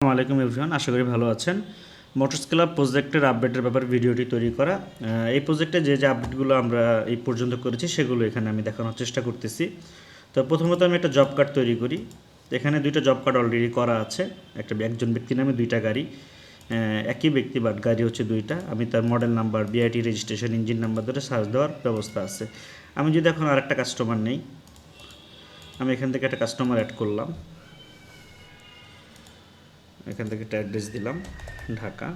আসসালামু আলাইকুম এভরিওয়ান, আশা করি ভালো আছেন। মোটরস ক্লাব প্রজেক্টের আপডেটের ব্যাপারে ভিডিওটি তৈরি করা। এই প্রজেক্টে যে আপডেটগুলো আমরা এই পর্যন্ত করেছি সেগুলো এখানে আমি দেখানোর চেষ্টা করতেছি। তো প্রথমত আমি একটা জব কার্ড তৈরি করি। এখানে দুইটা জব কার্ড অলরেডি করা আছে। একজন ব্যক্তি নামে দুইটা গাড়ি, একই ব্যক্তি বাট গাড়ি হচ্ছে দুইটা। আমি তার model number, BIT registration, engine number ধরে সার্চ দেওয়ার ব্যবস্থা আছে। আমি যদি এখন আরেকটা কাস্টমার নেই, আমি এখান থেকে একটা কাস্টমার অ্যাড করলাম। এখান থেকে একটা অ্যাড্রেস দিলাম ঢাকা,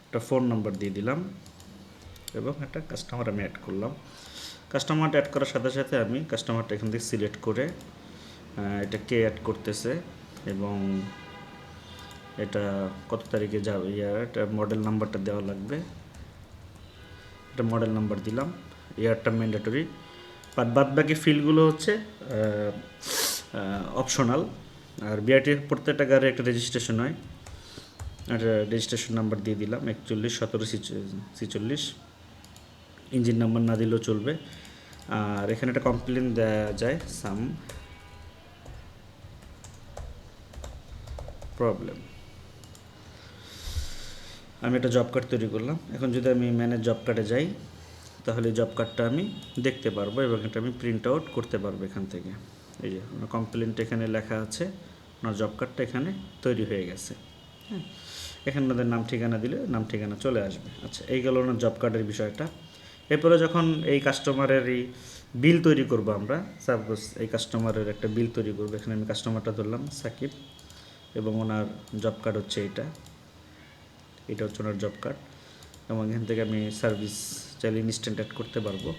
একটা ফোন নাম্বার দিয়ে দিলাম এবং একটা কাস্টমার আমি অ্যাড করলাম। কাস্টমারটা অ্যাড করার সাথে সাথে আমি কাস্টমারটা এখান থেকে সিলেক্ট করে এটা কে অ্যাড করতেছে এবং এটা কত তারিখে যাবে, এটা মডেল নাম্বারটা দেওয়া লাগবে। এটা মডেল নাম্বার দিলাম, ইয়ারটা ম্যান্ডেটরি, বাদ বাকি ফিল্ডগুলো হচ্ছে অপশনাল। আর বিআরটির প্রত্যেকটা গাড়ির একটা রেজিস্ট্রেশন হয়, আর রেজিস্ট্রেশন নাম্বার দিয়ে দিলাম 41 17 46। ইঞ্জিন নাম্বার না দিলেও চলবে। আর এখানে একটা কমপ্লেন দেওয়া যায়, সাম প্রবলেম। আমি একটা জব কার্ড তৈরি করলাম। এখন যদি আমি ম্যানেজ জব কার্ডে যাই তাহলে জব কার্ডটা আমি দেখতে পারবো এবং এটা আমি প্রিন্ট আউট করতে পারবো এখান থেকে। এই যে কমপ্লেনটা এখানে লেখা আছে, ওনার জব কার্ডটা এখানে তৈরি হয়ে গেছে। হ্যাঁ, এখানে ওনাদের নাম ঠিকানা দিলে নাম ঠিকানা চলে আসবে। আচ্ছা, এই গেল ওনার জব কার্ডের বিষয়টা। এরপরে যখন এই কাস্টমারের এই বিল তৈরি করব, আমরা সাপোজ এই কাস্টমারের একটা বিল তৈরি করবো। এখানে আমি কাস্টমারটা ধরলাম সাকিব এবং ওনার জব কার্ড হচ্ছে এটা হচ্ছে ওনার জব কার্ড। এবং এখান থেকে আমি সার্ভিস চাইলে ইনস্ট্যান্ট অ্যাড করতে পারবো।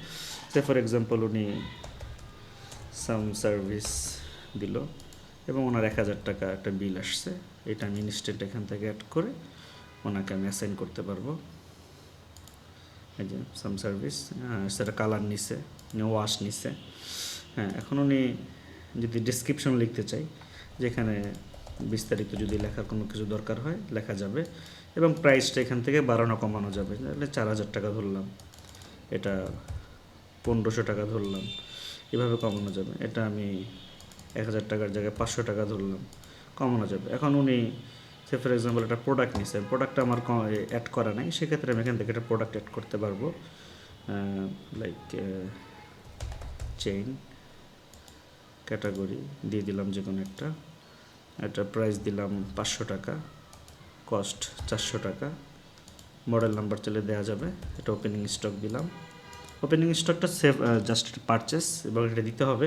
সে ফর এক্সাম্পল উনি সাম সার্ভিস দিল এবং ওনার 1000 টাকা একটা বিল আসছে, এটা আমি ইনস্ট্যান্ট এখান থেকে অ্যাড করে ওনাকে আমি অ্যাসাইন করতে পারবো। এই যে সাম সার্ভিস, সেটা কালার নিছে, ওয়াশ নিছে। হ্যাঁ, এখন উনি যদি ডিসক্রিপশন লিখতে চাই, যেখানে বিস্তারিত যদি লেখার কোনো কিছু দরকার হয় লেখা যাবে এবং প্রাইসটা এখান থেকে বাড়ানো কমানো যাবে। তাহলে 4000 টাকা ধরলাম, এটা 1500 টাকা ধরলাম, এভাবে কমানো যাবে। এটা আমি 1000 টাকার জায়গায় 500 টাকা ধরলাম, কমানো যাবে। এখন উনি সে ফর এক্সাম্পল একটা প্রোডাক্ট নিছে, প্রোডাক্টটা আমার অ্যাড করা নাই, সেক্ষেত্রে আমি এখান থেকে একটা প্রোডাক্ট অ্যাড করতে পারবো। লাইক চেইন ক্যাটাগরি দিয়ে দিলাম যে কোনো একটা প্রাইস দিলাম 500 টাকা, কস্ট 400 টাকা, মডেল নাম্বার চলে দেওয়া যাবে। এটা ওপেনিং স্টক দিলাম। ওপেনিং স্টকটা সেভ জাস্ট পারচেস এবং এটা দিতে হবে।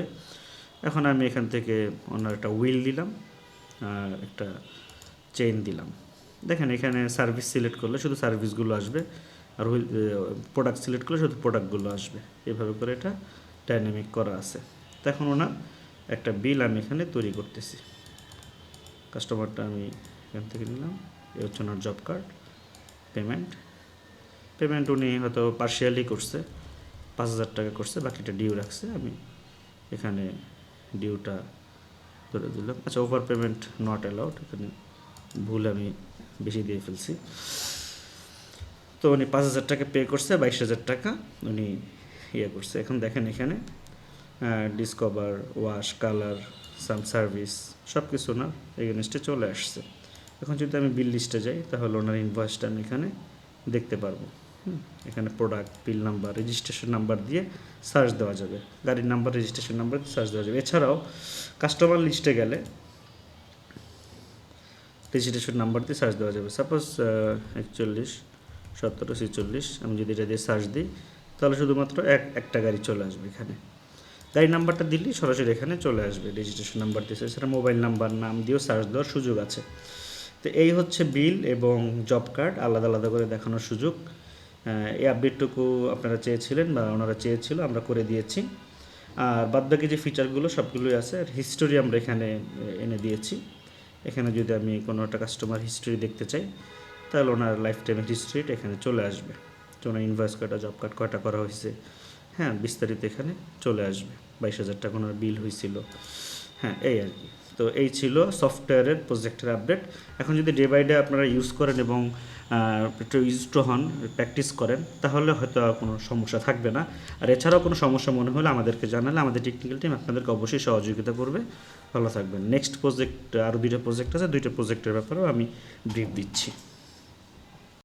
এখন আমি এখান থেকে ওনার একটা হুইল দিলাম, একটা চেইন দিলাম। দেখেন এখানে সার্ভিস সিলেক্ট করলে শুধু সার্ভিসগুলো আসবে, আর হুইল প্রোডাক্ট সিলেক্ট করলে শুধু প্রোডাক্টগুলো আসবে। এভাবে করে এটা ডাইনামিক করা আছে। তো এখন ওনার একটা বিল আমি এখানে তৈরি করতেছি। কাস্টমারটা আমি এখান থেকে নিলাম, এ হচ্ছে ওনার জব কার্ড। পেমেন্ট উনি হয়তো পার্শিয়ালি করছে, 5000 টাকা করছে, বাকিটা ডিউ রাখছে। আমি এখানে ডিউটা ধরে দিলাম। আচ্ছা, ওভার পেমেন্ট নট অ্যালাউড, এখানে ভুল আমি বেশি দিয়ে ফেলছি। তো উনি 5000 টাকা পে করছে, 22000 টাকা উনি করছে। এখন দেখেন এখানে ডিসকভার, ওয়াশ, কালার, সাম সার্ভিস সব কিছু ওনার এগেনস্টে চলে আসছে। এখন যদি আমি বিল লিস্টে যাই তাহলে ওনার ইনভয়েসটা আমি এখানে দেখতে পারবো। এখানে প্রোডাক্ট, বিল নাম্বার, রেজিস্ট্রেশন নাম্বার দিয়ে সার্চ দেওয়া যাবে, গাড়ির নাম্বার, রেজিস্ট্রেশন নাম্বার দিয়ে সার্চ দেওয়া যাবে। এছাড়াও কাস্টমার লিস্টে গেলে রেজিস্ট্রেশন নাম্বার দিয়ে সার্চ দেওয়া যাবে। সাপোজ 41 17 46, আমি যদি এটা দিয়ে সার্চ দিই তাহলে শুধুমাত্র একটা গাড়ি চলে আসবে। এখানে গাড়ি নাম্বারটা দিলেই সরাসরি এখানে চলে আসবে রেজিস্ট্রেশন নাম্বার দিয়ে। এছাড়া মোবাইল নাম্বার, নাম দিয়েও সার্চ দেওয়ার সুযোগ আছে। তো এই হচ্ছে বিল এবং জব কার্ড আলাদা আলাদা করে দেখানোর সুযোগ। এই আপডেটটুকু আপনারা চেয়েছিলেন বা ওনারা চেয়েছিল, আমরা করে দিয়েছি। আর বাদবাকি যে ফিচারগুলো সবগুলোই আছে। আর হিস্টোরি আমরা এখানে এনে দিয়েছি। এখানে যদি আমি কোনো একটা কাস্টমার হিস্ট্রি দেখতে চাই তাহলে ওনার লাইফ টাইমের হিস্ট্রিটা এখানে চলে আসবে। তো ওনার ইনভয়েস কয়টা, জব কার্ড কয়টা করা হয়েছে, হ্যাঁ বিস্তারিত এখানে চলে আসবে। 22000 টাকা ওনার বিল হয়েছিল। হ্যাঁ, এই আর কি। তো এই ছিল সফটওয়্যারের প্রজেক্টের আপডেট। এখন যদি ডে বাই ডে আপনারা ইউজ করেন এবং একটু ইউজড হন, প্র্যাকটিস করেন, তাহলে হয়তো আর কোনো সমস্যা থাকবে না। আর এছাড়াও কোনো সমস্যা মনে হলে আমাদেরকে জানালে আমাদের টেকনিক্যাল টিম আপনাদেরকে অবশ্যই সহযোগিতা করবে। ভালো থাকবেন। নেক্সট প্রজেক্ট আরও 2টা প্রজেক্ট আছে, 2টা প্রজেক্টের ব্যাপারেও আমি ব্রিফ দিচ্ছি।